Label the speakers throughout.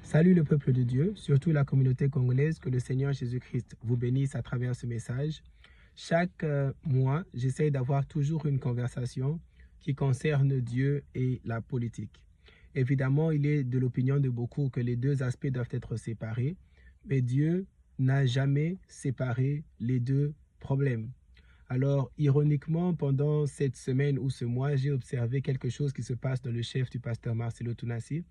Speaker 1: Salut le peuple de Dieu, surtout la communauté congolaise, que le Seigneur Jésus-Christ vous bénisse à travers ce message. Chaque mois, j'essaie d'avoir toujours une conversation qui concerne Dieu et la politique. Évidemment, il est de l'opinion de beaucoup que les deux aspects doivent être séparés, mais Dieu n'a jamais séparé les deux problèmes. Alors, ironiquement, pendant cette semaine ou ce mois, j'ai observé quelque chose qui se passe dans le chef du pasteur Marcelo Tounassi,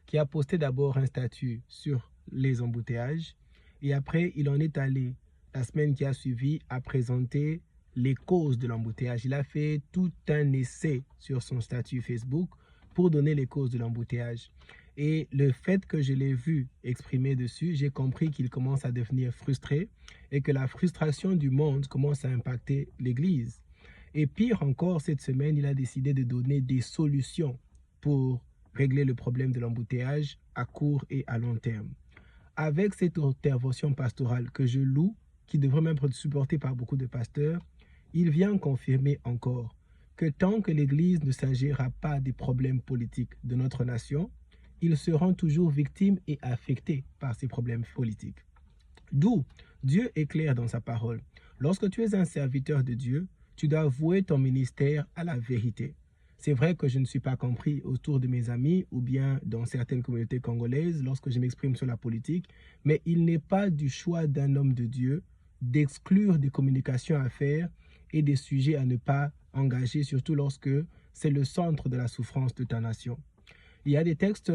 Speaker 1: qui a posté d'abord un statut sur les embouteillages et après, il en est allé, la semaine qui a suivi, à présenter les causes de l'embouteillage. Il a fait tout un essai sur son statut Facebook pour donner les causes de l'embouteillage. Et le fait que je l'ai vu exprimer dessus, j'ai compris qu'il commence à devenir frustré et que la frustration du monde commence à impacter l'Église. Et pire encore, cette semaine, il a décidé de donner des solutions pour régler le problème de l'embouteillage à court et à long terme. Avec cette intervention pastorale que je loue, qui devrait même être supportée par beaucoup de pasteurs, il vient confirmer encore que tant que l'Église ne s'agira pas des problèmes politiques de notre nation, ils seront toujours victimes et affectés par ces problèmes politiques. D'où Dieu est clair dans sa parole. Lorsque tu es un serviteur de Dieu, tu dois vouer ton ministère à la vérité. C'est vrai que je ne suis pas compris autour de mes amis ou bien dans certaines communautés congolaises lorsque je m'exprime sur la politique, mais il n'est pas du choix d'un homme de Dieu d'exclure des communications à faire et des sujets à ne pas engager, surtout lorsque c'est le centre de la souffrance de ta nation. Il y a des textes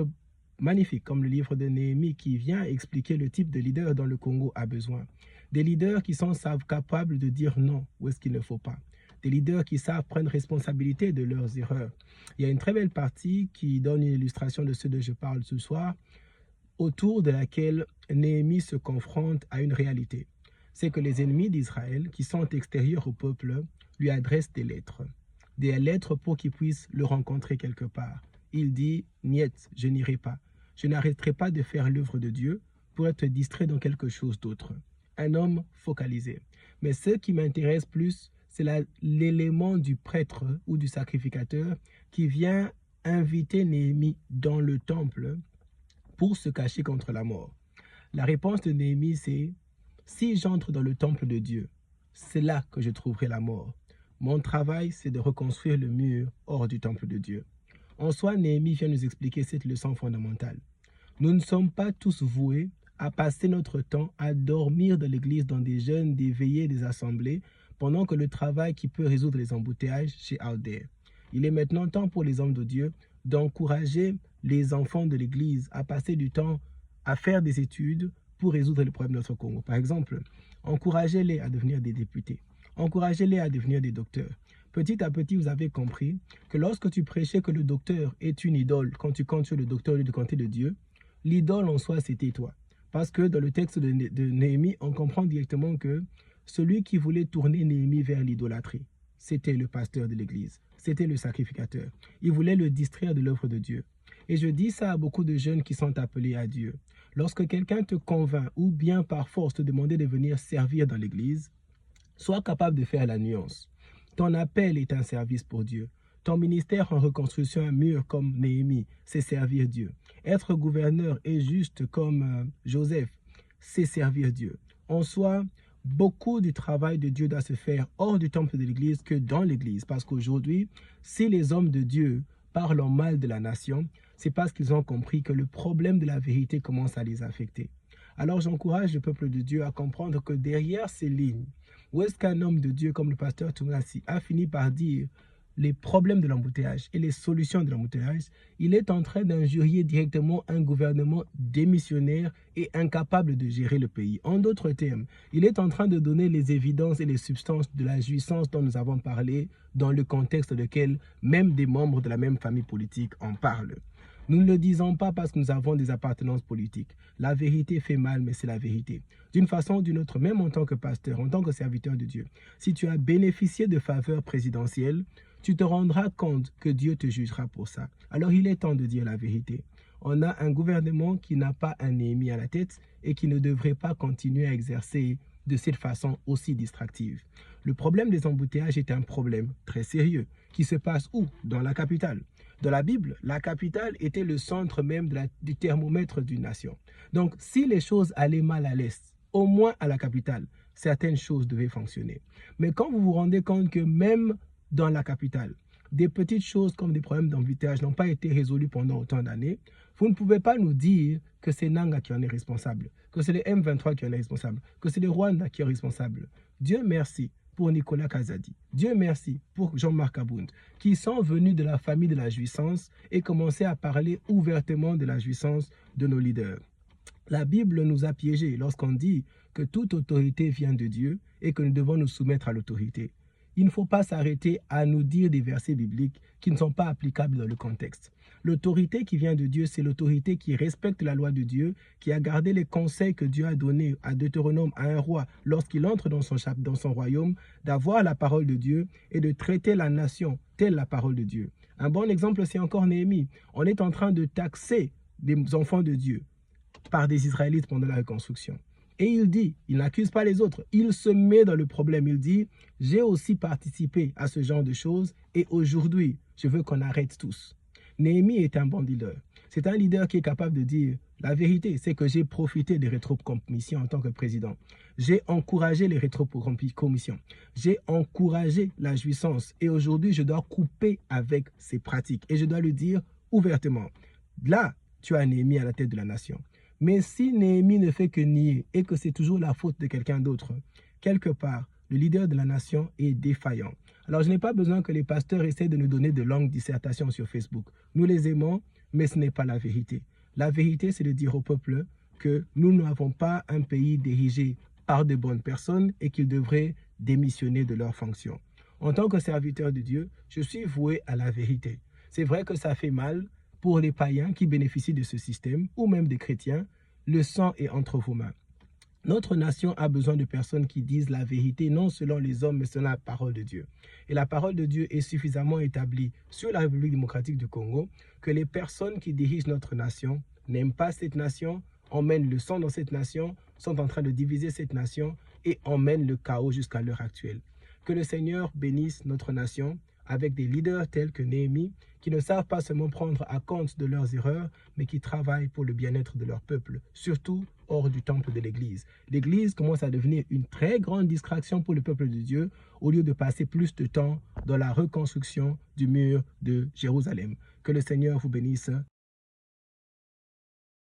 Speaker 1: magnifiques, comme le livre de Néhémie, qui vient expliquer le type de leader dont le Congo a besoin. Des leaders qui sont capables de dire non où est-ce qu'il ne faut pas. Des leaders qui savent prendre responsabilité de leurs erreurs. Il y a une très belle partie qui donne une illustration de ce dont je parle ce soir, autour de laquelle Néhémie se confronte à une réalité. C'est que les ennemis d'Israël, qui sont extérieurs au peuple, lui adressent des lettres. Des lettres pour qu'il puisse le rencontrer quelque part. Il dit, « Niet, je n'irai pas. Je n'arrêterai pas de faire l'œuvre de Dieu pour être distrait dans quelque chose d'autre. » Un homme focalisé. Mais ce qui m'intéresse plus, c'est l'élément du prêtre ou du sacrificateur qui vient inviter Néhémie dans le temple pour se cacher contre la mort. La réponse de Néhémie, c'est « Si j'entre dans le temple de Dieu, c'est là que je trouverai la mort. Mon travail, c'est de reconstruire le mur hors du temple de Dieu. » En soi, Néhémie vient nous expliquer cette leçon fondamentale. Nous ne sommes pas tous voués à passer notre temps à dormir dans l'église dans des jeûnes, des veillées, des assemblées, pendant que le travail qui peut résoudre les embouteillages chez out there. Il est maintenant temps pour les hommes de Dieu d'encourager les enfants de l'église à passer du temps à faire des études pour résoudre le problème de notre Congo. Par exemple, encouragez-les à devenir des députés. Encouragez-les à devenir des docteurs. Petit à petit, vous avez compris que lorsque tu prêchais que le docteur est une idole, quand tu comptes sur le docteur au lieu de compter de Dieu, l'idole en soi, c'était toi. Parce que dans le texte de Néhémie, on comprend directement que celui qui voulait tourner Néhémie vers l'idolâtrie, c'était le pasteur de l'église, c'était le sacrificateur. Il voulait le distraire de l'œuvre de Dieu. Et je dis ça à beaucoup de jeunes qui sont appelés à Dieu. Lorsque quelqu'un te convainc ou bien par force te demander de venir servir dans l'église, sois capable de faire la nuance. Ton appel est un service pour Dieu. Ton ministère en reconstruction un mur comme Néhémie, c'est servir Dieu. Être gouverneur et juste comme Joseph, c'est servir Dieu. En soi, beaucoup du travail de Dieu doit se faire hors du temple de l'église que dans l'église. Parce qu'aujourd'hui, si les hommes de Dieu parlent en mal de la nation, c'est parce qu'ils ont compris que le problème de la vérité commence à les affecter. Alors j'encourage le peuple de Dieu à comprendre que derrière ces lignes, où est-ce qu'un homme de Dieu comme le pasteur Tounassi a fini par dire les problèmes de l'embouteillage et les solutions de l'embouteillage, il est en train d'injurier directement un gouvernement démissionnaire et incapable de gérer le pays. En d'autres termes, il est en train de donner les évidences et les substances de la jouissance dont nous avons parlé dans le contexte lequel même des membres de la même famille politique en parlent. Nous ne le disons pas parce que nous avons des appartenances politiques. La vérité fait mal, mais c'est la vérité. D'une façon ou d'une autre, même en tant que pasteur, en tant que serviteur de Dieu, si tu as bénéficié de faveurs présidentielles, tu te rendras compte que Dieu te jugera pour ça. Alors il est temps de dire la vérité. On a un gouvernement qui n'a pas un Néhémie à la tête et qui ne devrait pas continuer à exercer de cette façon aussi distractive. Le problème des embouteillages est un problème très sérieux qui se passe où? Dans la capitale. Dans la Bible, la capitale était le centre même du thermomètre d'une nation. Donc, si les choses allaient mal à l'Est, au moins à la capitale, certaines choses devaient fonctionner. Mais quand vous vous rendez compte que même dans la capitale, des petites choses comme des problèmes d'embouteillage n'ont pas été résolus pendant autant d'années, vous ne pouvez pas nous dire que c'est Nanga qui en est responsable, que c'est le M23 qui en est responsable, que c'est le Rwanda qui est responsable. Dieu merci pour Nicolas Kazadi. Dieu merci pour Jean-Marc Abound, qui sont venus de la famille de la jouissance et commencé à parler ouvertement de la jouissance de nos leaders. La Bible nous a piégés lorsqu'on dit que toute autorité vient de Dieu et que nous devons nous soumettre à l'autorité. Il ne faut pas s'arrêter à nous dire des versets bibliques qui ne sont pas applicables dans le contexte. L'autorité qui vient de Dieu, c'est l'autorité qui respecte la loi de Dieu, qui a gardé les conseils que Dieu a donnés à Deutéronome, à un roi, lorsqu'il entre dans son royaume, d'avoir la parole de Dieu et de traiter la nation telle la parole de Dieu. Un bon exemple, c'est encore Néhémie. On est en train de taxer des enfants de Dieu par des Israélites pendant la reconstruction. Et il dit, il n'accuse pas les autres, il se met dans le problème. Il dit, j'ai aussi participé à ce genre de choses et aujourd'hui, je veux qu'on arrête tous. Néhémie est un bon leader. C'est un leader qui est capable de dire, la vérité, c'est que j'ai profité des rétrocommissions en tant que président. J'ai encouragé les rétrocommissions. J'ai encouragé la jouissance. Et aujourd'hui, je dois couper avec ces pratiques. Et je dois le dire ouvertement. Là, tu as Néhémie à la tête de la nation. Mais si Néhémie ne fait que nier et que c'est toujours la faute de quelqu'un d'autre, quelque part, le leader de la nation est défaillant. Alors, je n'ai pas besoin que les pasteurs essaient de nous donner de longues dissertations sur Facebook. Nous les aimons, mais ce n'est pas la vérité. La vérité, c'est de dire au peuple que nous n'avons pas un pays dirigé par de bonnes personnes et qu'ils devraient démissionner de leurs fonctions. En tant que serviteur de Dieu, je suis voué à la vérité. C'est vrai que ça fait mal pour les païens qui bénéficient de ce système, ou même des chrétiens. Le sang est entre vos mains. Notre nation a besoin de personnes qui disent la vérité, non selon les hommes, mais selon la parole de Dieu. Et la parole de Dieu est suffisamment établie sur la République démocratique du Congo que les personnes qui dirigent notre nation n'aiment pas cette nation, emmènent le sang dans cette nation, sont en train de diviser cette nation et emmènent le chaos jusqu'à l'heure actuelle. Que le Seigneur bénisse notre nation avec des leaders tels que Néhémie, qui ne savent pas seulement prendre à compte de leurs erreurs, mais qui travaillent pour le bien-être de leur peuple, surtout hors du temple de l'Église. L'Église commence à devenir une très grande distraction pour le peuple de Dieu, au lieu de passer plus de temps dans la reconstruction du mur de Jérusalem. Que le Seigneur vous bénisse.